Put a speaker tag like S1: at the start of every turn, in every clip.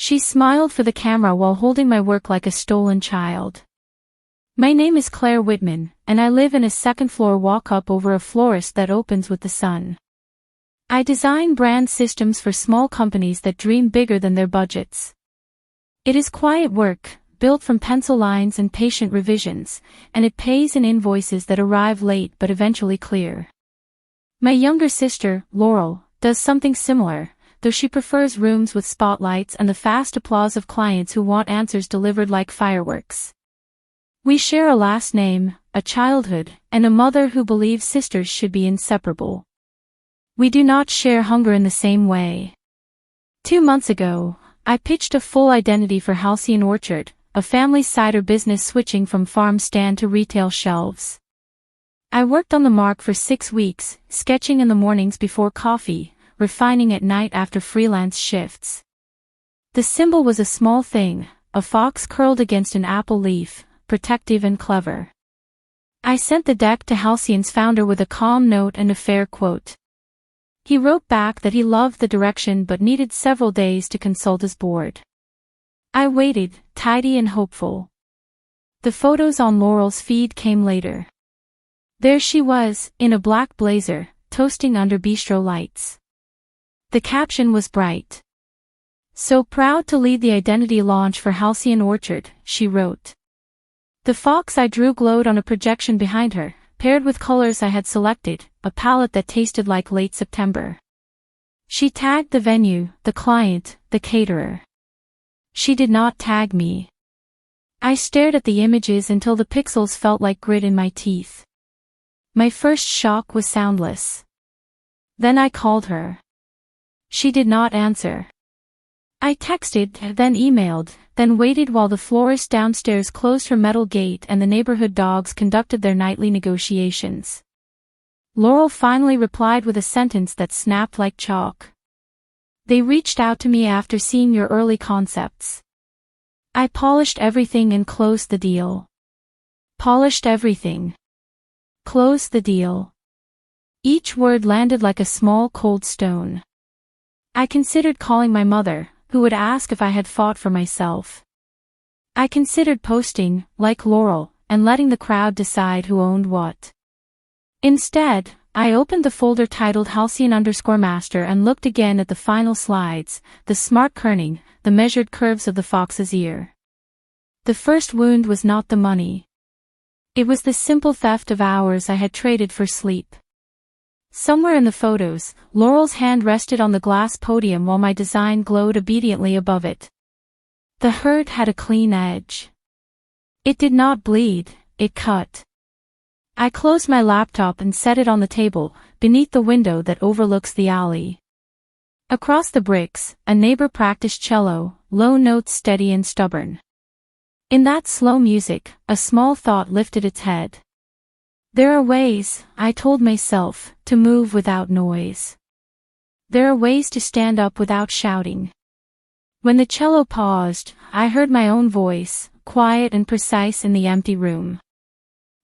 S1: She smiled for the camera while holding my work like a stolen child. My name is Claire Whitman, and I live in a second-floor walk-up over a florist that opens with the sun. I design brand systems for small companies that dream bigger than their budgets. It is quiet work, built from pencil lines and patient revisions, and it pays in invoices that arrive late but eventually clear. My younger sister, Laurel, does something similar, though she prefers rooms with spotlights and the fast applause of clients who want answers delivered like fireworks. We share a last name, a childhood, and a mother who believes sisters should be inseparable. We do not share hunger in the same way. 2 months ago, I pitched a full identity for Halcyon Orchard, a family cider business switching from farm stand to retail shelves. I worked on the mark for 6 weeks, sketching in the mornings before coffee, refining at night after freelance shifts. The symbol was a small thing, a fox curled against an apple leaf, protective and clever. I sent the deck to Halcyon's founder with a calm note and a fair quote. He wrote back that he loved the direction but needed several days to consult his board. I waited, tidy and hopeful. The photos on Laurel's feed came later. There she was, in a black blazer, toasting under bistro lights. The caption was bright. "So proud to lead the identity launch for Halcyon Orchard," she wrote. The fox I drew glowed on a projection behind her, paired with colors I had selected, a palette that tasted like late September. She tagged the venue, the client, the caterer. She did not tag me. I stared at the images until the pixels felt like grit in my teeth. My first shock was soundless. Then I called her. She did not answer. I texted, then emailed, then waited while the florist downstairs closed her metal gate and the neighborhood dogs conducted their nightly negotiations. Laurel finally replied with a sentence that snapped like chalk. "They reached out to me after seeing your early concepts. I polished everything and closed the deal." Polished everything. Closed the deal. Each word landed like a small cold stone. I considered calling my mother, who would ask if I had fought for myself. I considered posting, like Laurel, and letting the crowd decide who owned what. Instead, I opened the folder titled Halcyon_Master and looked again at the final slides, the smart kerning, the measured curves of the fox's ear. The first wound was not the money. It was the simple theft of hours I had traded for sleep. Somewhere in the photos, Laurel's hand rested on the glass podium while my design glowed obediently above it. The hurt had a clean edge. It did not bleed, it cut. I closed my laptop and set it on the table, beneath the window that overlooks the alley. Across the bricks, a neighbor practiced cello, low notes steady and stubborn. In that slow music, a small thought lifted its head. There are ways, I told myself, to move without noise. There are ways to stand up without shouting. When the cello paused, I heard my own voice, quiet and precise in the empty room.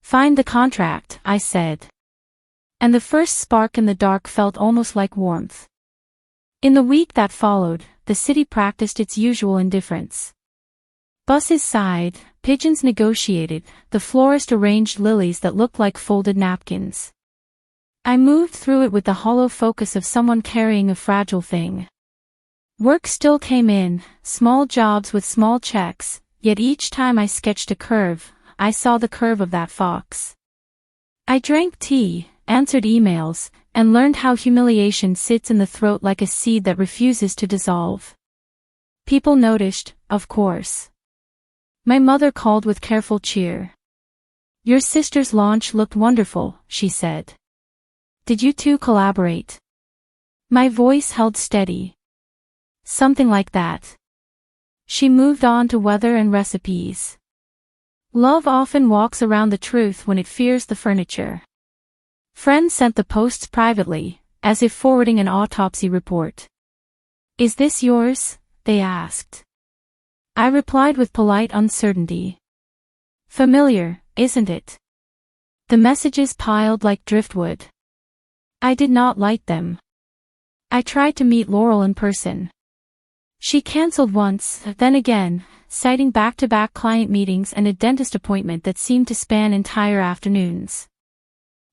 S1: "Find the contract," I said. And the first spark in the dark felt almost like warmth. In the week that followed, the city practiced its usual indifference. Buses sighed, pigeons negotiated, the florist arranged lilies that looked like folded napkins. I moved through it with the hollow focus of someone carrying a fragile thing. Work still came in, small jobs with small checks, yet each time I sketched a curve, I saw the curve of that fox. I drank tea, answered emails, and learned how humiliation sits in the throat like a seed that refuses to dissolve. People noticed, of course. My mother called with careful cheer. "Your sister's launch looked wonderful," she said. "Did you two collaborate?" My voice held steady. "Something like that." She moved on to weather and recipes. Love often walks around the truth when it fears the furniture. Friends sent the posts privately, as if forwarding an autopsy report. "Is this yours?" they asked. I replied with polite uncertainty. "Familiar, isn't it?" The messages piled like driftwood. I did not light them. I tried to meet Laurel in person. She canceled once, then again, citing back-to-back client meetings and a dentist appointment that seemed to span entire afternoons.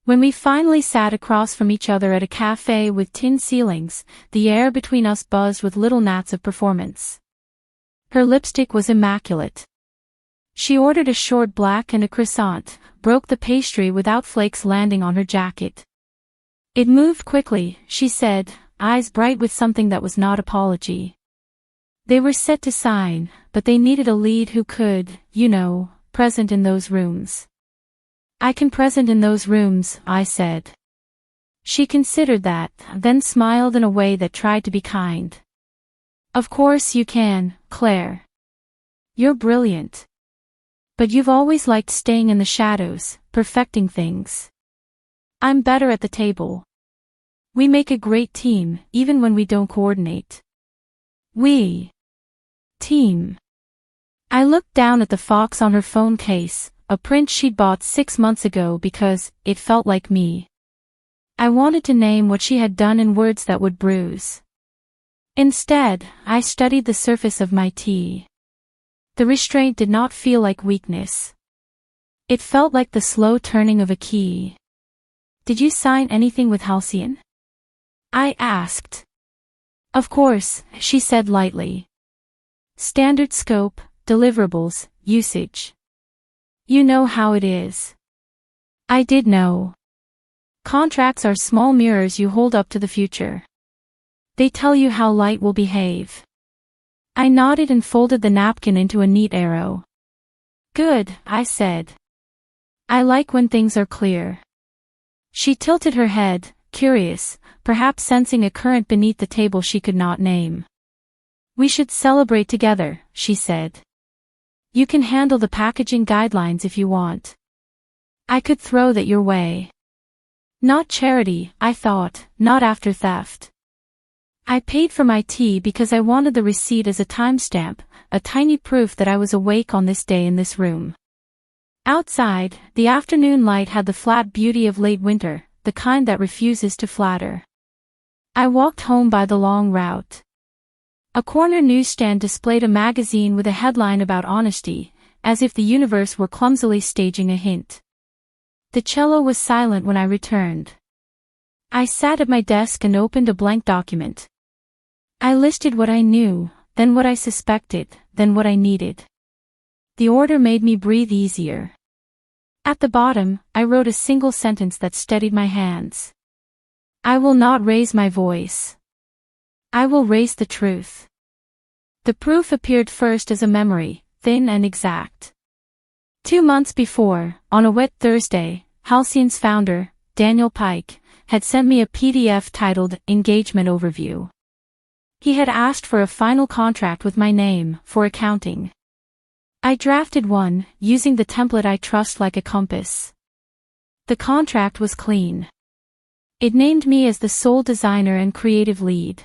S1: When we finally sat across from each other at a cafe with tin ceilings, the air between us buzzed with little gnats of performance. Her lipstick was immaculate. She ordered a short black and a croissant, broke the pastry without flakes landing on her jacket. It moved quickly, she said, eyes bright with something that was not apology. They were set to sign, but they needed a lead who could, present in those rooms. I can present in those rooms, I said. She considered that, then smiled in a way that tried to be kind. Of course you can, Claire. You're brilliant. But you've always liked staying in the shadows, perfecting things. I'm better at the table. We make a great team, even when we don't coordinate. Team. I looked down at the fox on her phone case, a print she'd bought 6 months ago because it felt like me. I wanted to name what she had done in words that would bruise. Instead, I studied the surface of my tea. The restraint did not feel like weakness. It felt like the slow turning of a key. Did you sign anything with Halcyon? I asked. Of course, she said lightly. Standard scope, deliverables, usage. You know how it is. I did know. Contracts are small mirrors you hold up to the future. They tell you how light will behave. I nodded and folded the napkin into a neat arrow. Good, I said. I like when things are clear. She tilted her head, curious, perhaps sensing a current beneath the table she could not name. We should celebrate together, she said. You can handle the packaging guidelines if you want. I could throw that your way. Not charity, I thought, not after theft. I paid for my tea because I wanted the receipt as a timestamp, a tiny proof that I was awake on this day in this room. Outside, the afternoon light had the flat beauty of late winter, the kind that refuses to flatter. I walked home by the long route. A corner newsstand displayed a magazine with a headline about honesty, as if the universe were clumsily staging a hint. The cello was silent when I returned. I sat at my desk and opened a blank document. I listed what I knew, then what I suspected, then what I needed. The order made me breathe easier. At the bottom, I wrote a single sentence that steadied my hands. I will not raise my voice. I will raise the truth. The proof appeared first as a memory, thin and exact. 2 months before, on a wet Thursday, Halcyon's founder, Daniel Pike, had sent me a PDF titled Engagement Overview. He had asked for a final contract with my name, for accounting. I drafted one, using the template I trust like a compass. The contract was clean. It named me as the sole designer and creative lead.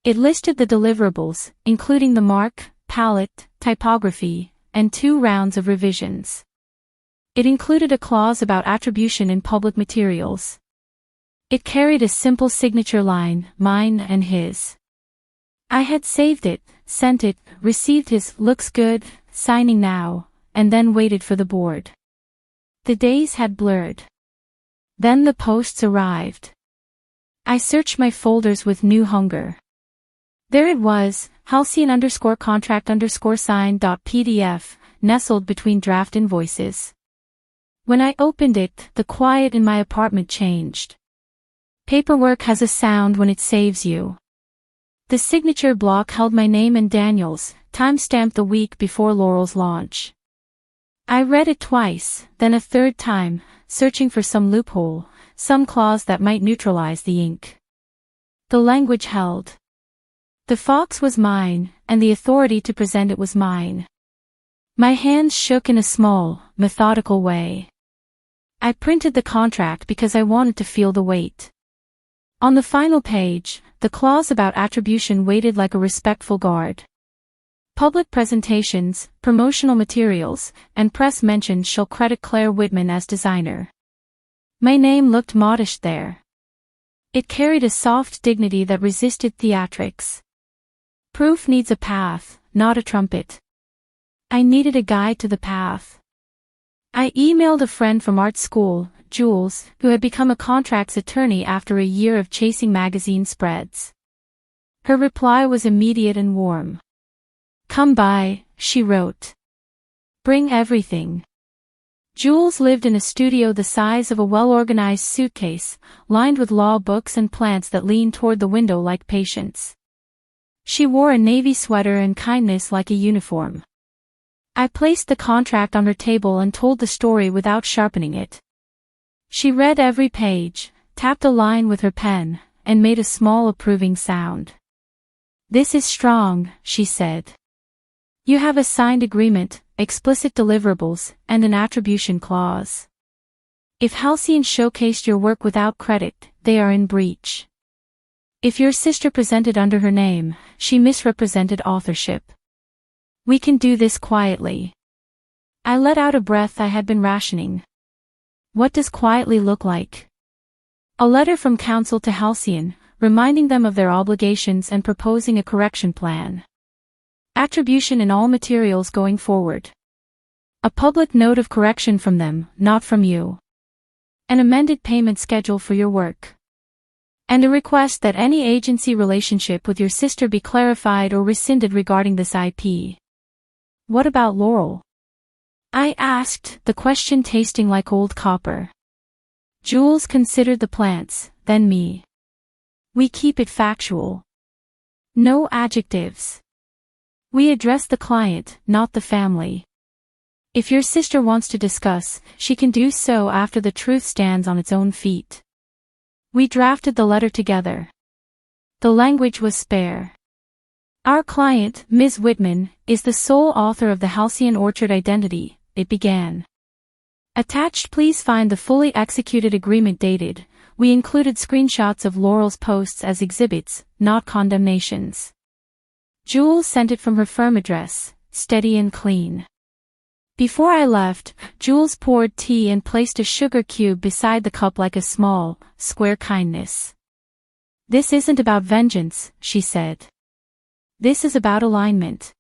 S1: It listed the deliverables, including the mark, palette, typography, and 2 rounds of revisions. It included a clause about attribution in public materials. It carried a simple signature line, mine and his. I had saved it, sent it, received his "looks good, signing now," and then waited for the board. The days had blurred. Then the posts arrived. I searched my folders with new hunger. There it was, Halcyon_contract_sign.pdf, nestled between draft invoices. When I opened it, the quiet in my apartment changed. Paperwork has a sound when it saves you. The signature block held my name and Daniel's, time-stamped the week before Laurel's launch. I read it twice, then a third time, searching for some loophole, some clause that might neutralize the ink. The language held. The fox was mine, and the authority to present it was mine. My hands shook in a small, methodical way. I printed the contract because I wanted to feel the weight. On the final page, the clause about attribution waited like a respectful guard. Public presentations, promotional materials, and press mentions shall credit Claire Whitman as designer. My name looked modish there. It carried a soft dignity that resisted theatrics. Proof needs a path, not a trumpet. I needed a guide to the path. I emailed a friend from art school, Jules, who had become a contracts attorney after a year of chasing magazine spreads. Her reply was immediate and warm. "Come by," she wrote. "Bring everything." Jules lived in a studio the size of a well-organized suitcase, lined with law books and plants that leaned toward the window like patients. She wore a navy sweater and kindness like a uniform. I placed the contract on her table and told the story without sharpening it. She read every page, tapped a line with her pen, and made a small approving sound. "This is strong," she said. "You have a signed agreement, explicit deliverables, and an attribution clause. If Halcyon showcased your work without credit, they are in breach. If your sister presented under her name, she misrepresented authorship. We can do this quietly." I let out a breath I had been rationing. What does quietly look like? A letter from counsel to Halcyon, reminding them of their obligations and proposing a correction plan. Attribution in all materials going forward. A public note of correction from them, not from you. An amended payment schedule for your work. And a request that any agency relationship with your sister be clarified or rescinded regarding this IP. What about Laurel? I asked, the question tasting like old copper. Jules considered the plants, then me. We keep it factual. No adjectives. We address the client, not the family. If your sister wants to discuss, she can do so after the truth stands on its own feet. We drafted the letter together. The language was spare. Our client, Ms. Whitman, is the sole author of the Halcyon Orchard identity, it began. Attached, please find the fully executed agreement dated. We included screenshots of Laurel's posts as exhibits, not condemnations. Jules sent it from her firm address, steady and clean. Before I left, Jules poured tea and placed a sugar cube beside the cup like a small, square kindness. "This isn't about vengeance," she said. "This is about alignment."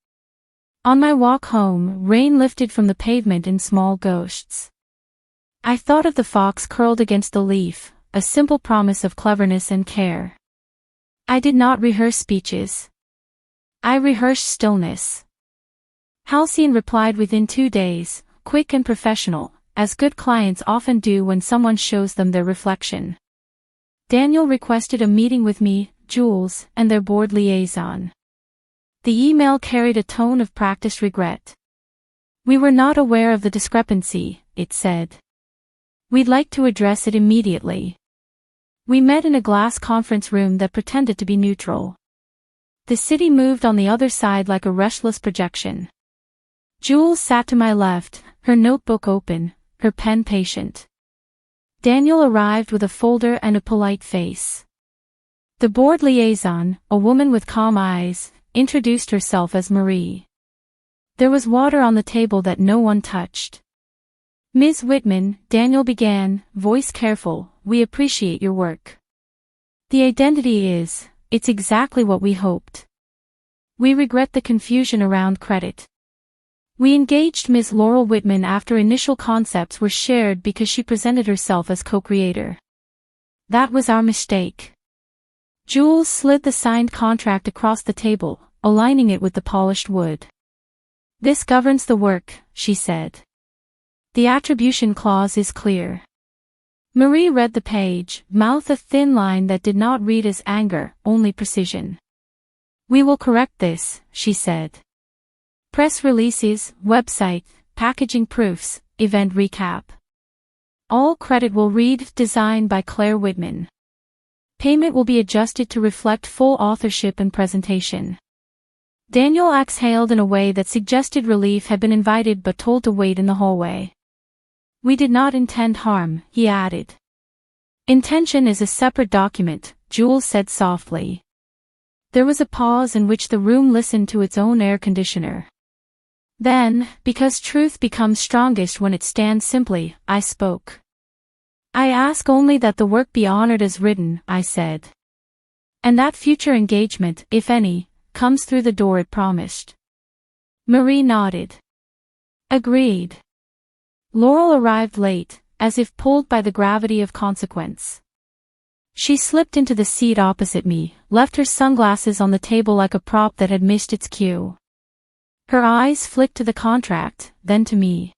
S1: On my walk home, rain lifted from the pavement in small ghosts. I thought of the fox curled against the leaf, a simple promise of cleverness and care. I did not rehearse speeches. I rehearsed stillness. Halcyon replied within 2 days, quick and professional, as good clients often do when someone shows them their reflection. Daniel requested a meeting with me, Jules, and their board liaison. The email carried a tone of practiced regret. "We were not aware of the discrepancy," it said. "We'd like to address it immediately." We met in a glass conference room that pretended to be neutral. The city moved on the other side like a restless projection. Jules sat to my left, her notebook open, her pen patient. Daniel arrived with a folder and a polite face. The board liaison, a woman with calm eyes, introduced herself as Marie. There was water on the table that no one touched. "Ms. Whitman," Daniel began, voice careful, "we appreciate your work. The identity is, it's exactly what we hoped. We regret the confusion around credit. We engaged Ms. Laurel Whitman after initial concepts were shared because she presented herself as co-creator. That was our mistake." Jules slid the signed contract across the table, aligning it with the polished wood. "This governs the work," she said. "The attribution clause is clear." Marie read the page, mouth a thin line that did not read as anger, only precision. "We will correct this," she said. "Press releases, website, packaging proofs, event recap. All credit will read Design by Claire Whitman. Payment will be adjusted to reflect full authorship and presentation." Daniel exhaled in a way that suggested relief had been invited but told to wait in the hallway. "We did not intend harm," he added. "Intention is a separate document," Jules said softly. There was a pause in which the room listened to its own air conditioner. Then, because truth becomes strongest when it stands simply, I spoke. "I ask only that the work be honored as written," I said. "And that future engagement, if any, comes through the door it promised. Marie nodded. Agreed. Laurel arrived late, as if pulled by the gravity of consequence. She slipped into the seat opposite me, left her sunglasses on the table like a prop that had missed its cue. Her eyes flicked to the contract, then to me.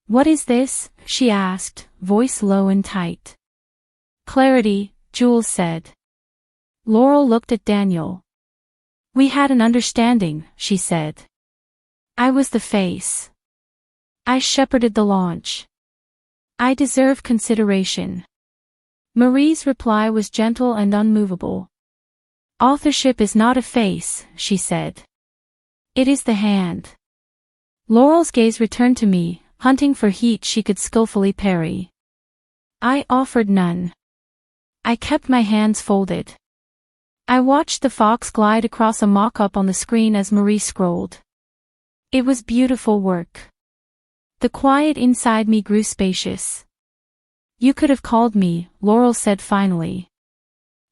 S1: "What is this?" she asked, voice low and tight. "Clarity," Jules said. Laurel looked at Daniel. "We had an understanding," she said. "I was the face. I shepherded the launch. I deserve consideration." Marie's reply was gentle and unmovable. "Authorship is not a face," she said. "It is the hand." Laurel's gaze returned to me, hunting for heat she could skillfully parry. I offered none. I kept my hands folded. I watched the fox glide across a mock-up on the screen as Marie scrolled. It was beautiful work. The quiet inside me grew spacious. "You could have called me," Laurel said finally.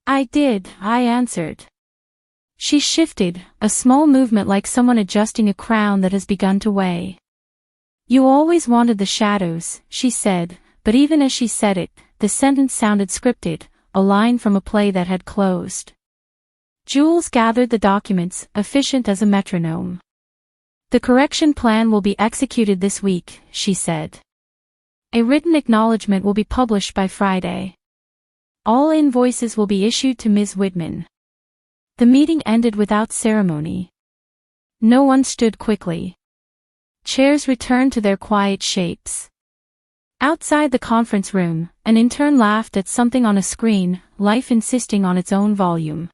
S1: "I did," I answered. She shifted, a small movement like someone adjusting a crown that has begun to weigh. "You always wanted the shadows," she said, but even as she said it, the sentence sounded scripted, a line from a play that had closed. Jules gathered the documents, efficient as a metronome. "The correction plan will be executed this week," she said. "A written acknowledgement will be published by Friday. All invoices will be issued to Ms. Whitman." The meeting ended without ceremony. No one stood quickly. Chairs returned to their quiet shapes. Outside the conference room, an intern laughed at something on a screen, life insisting on its own volume.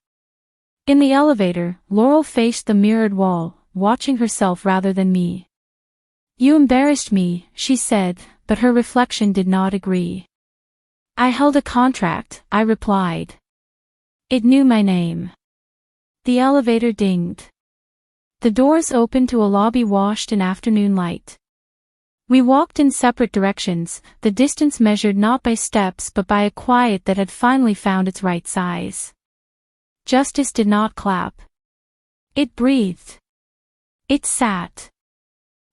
S1: In the elevator, Laurel faced the mirrored wall, watching herself rather than me. "You embarrassed me," she said, but her reflection did not agree. "I held a contract," I replied. "It knew my name." The elevator dinged. The doors opened to a lobby washed in afternoon light. We walked in separate directions, the distance measured not by steps but by a quiet that had finally found its right size. Justice did not clap. It breathed. It sat.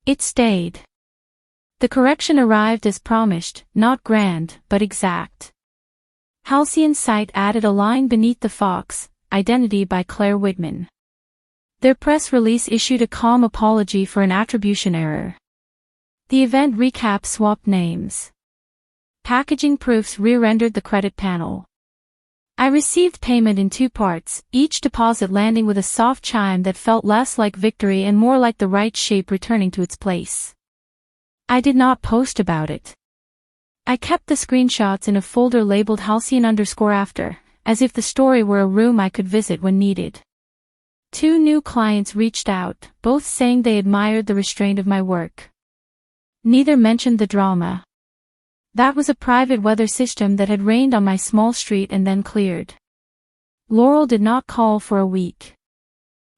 S1: It stayed. The correction arrived as promised, not grand, but exact. Halcyon Sight added a line beneath the fox, "Identity by Claire Whitman." Their press release issued a calm apology for an attribution error. The event recap swapped names. Packaging proofs re-rendered the credit panel. I received payment in 2 parts, each deposit landing with a soft chime that felt less like victory and more like the right shape returning to its place. I did not post about it. I kept the screenshots in a folder labeled Halcyon_after, as if the story were a room I could visit when needed. 2 new clients reached out, both saying they admired the restraint of my work. Neither mentioned the drama. That was a private weather system that had rained on my small street and then cleared. Laurel did not call for a week.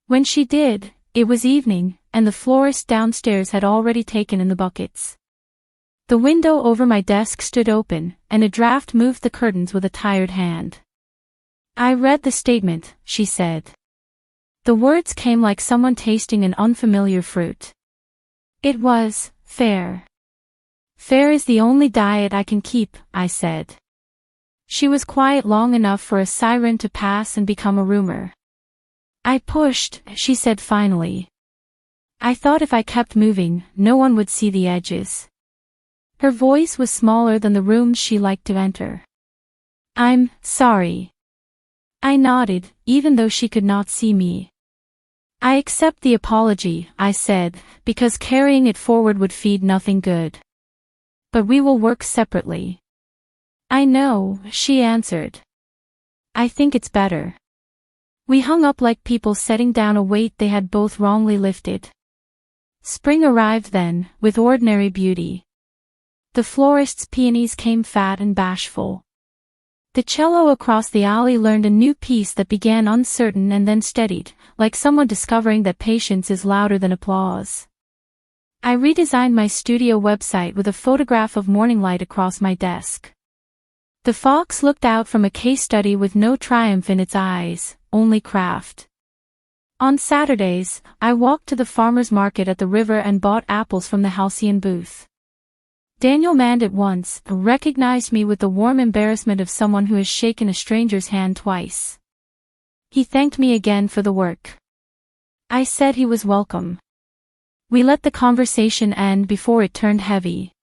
S1: When she did, it was evening, and the florist downstairs had already taken in the buckets. The window over my desk stood open, and a draft moved the curtains with a tired hand. "I read the statement," she said. The words came like someone tasting an unfamiliar fruit. "It was fair. Fair is the only diet I can keep," I said. She was quiet long enough for a siren to pass and become a rumor. "I pushed," she said finally. "I thought if I kept moving, no one would see the edges." Her voice was smaller than the rooms she liked to enter. "I'm sorry." I nodded, even though she could not see me. "I accept the apology," I said, because carrying it forward would feed nothing good. "But we will work separately." "I know," she answered. "I think it's better." We hung up like people setting down a weight they had both wrongly lifted. Spring arrived then, with ordinary beauty. The florist's peonies came fat and bashful. The cello across the alley learned a new piece that began uncertain and then steadied, like someone discovering that patience is louder than applause. I redesigned my studio website with a photograph of morning light across my desk. The fox looked out from a case study with no triumph in its eyes, only craft. On Saturdays, I walked to the farmer's market at the river and bought apples from the halcyon booth. Daniel Mand at once recognized me with the warm embarrassment of someone who has shaken a stranger's hand twice. He thanked me again for the work. I said he was welcome. We let the conversation end before it turned heavy.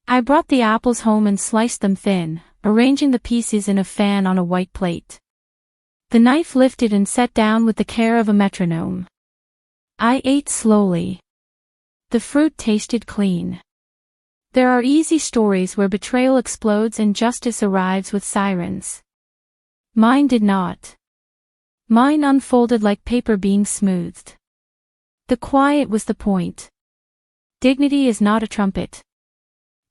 S1: I brought the apples home and sliced them thin, arranging the pieces in a fan on a white plate. The knife lifted and set down with the care of a metronome. I ate slowly. The fruit tasted clean. There are easy stories where betrayal explodes and justice arrives with sirens. Mine did not. Mine unfolded like paper being smoothed. The quiet was the point. Dignity is not a trumpet.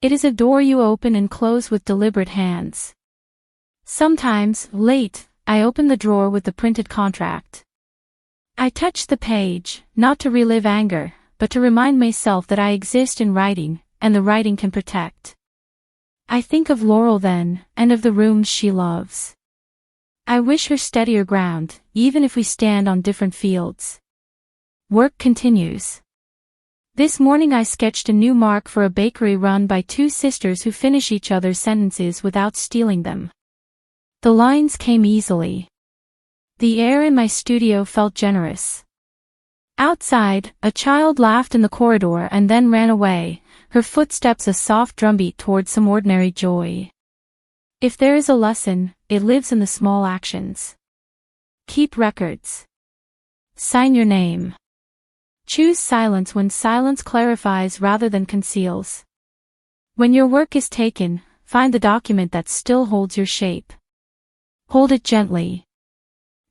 S1: It is a door you open and close with deliberate hands. Sometimes, late, I open the drawer with the printed contract. I touch the page, not to relive anger, but to remind myself that I exist in writing, and the writing can protect. I think of Laurel then, and of the rooms she loves. I wish her steadier ground, even if we stand on different fields. Work continues. This morning I sketched a new mark for a bakery run by two sisters who finish each other's sentences without stealing them. The lines came easily. The air in my studio felt generous. Outside, a child laughed in the corridor and then ran away, her footsteps a soft drumbeat toward some ordinary joy. If there is a lesson, it lives in the small actions. Keep records. Sign your name. Choose silence when silence clarifies rather than conceals. When your work is taken, find the document that still holds your shape. Hold it gently.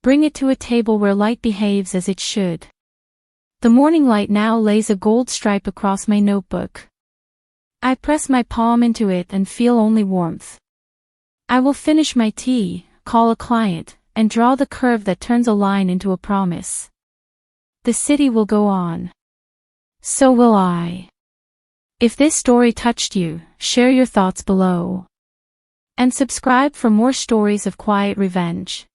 S1: Bring it to a table where light behaves as it should. The morning light now lays a gold stripe across my notebook. I press my palm into it and feel only warmth. I will finish my tea, call a client, and draw the curve that turns a line into a promise. The city will go on. So will I. If this story touched you, share your thoughts below. And subscribe for more stories of quiet revenge.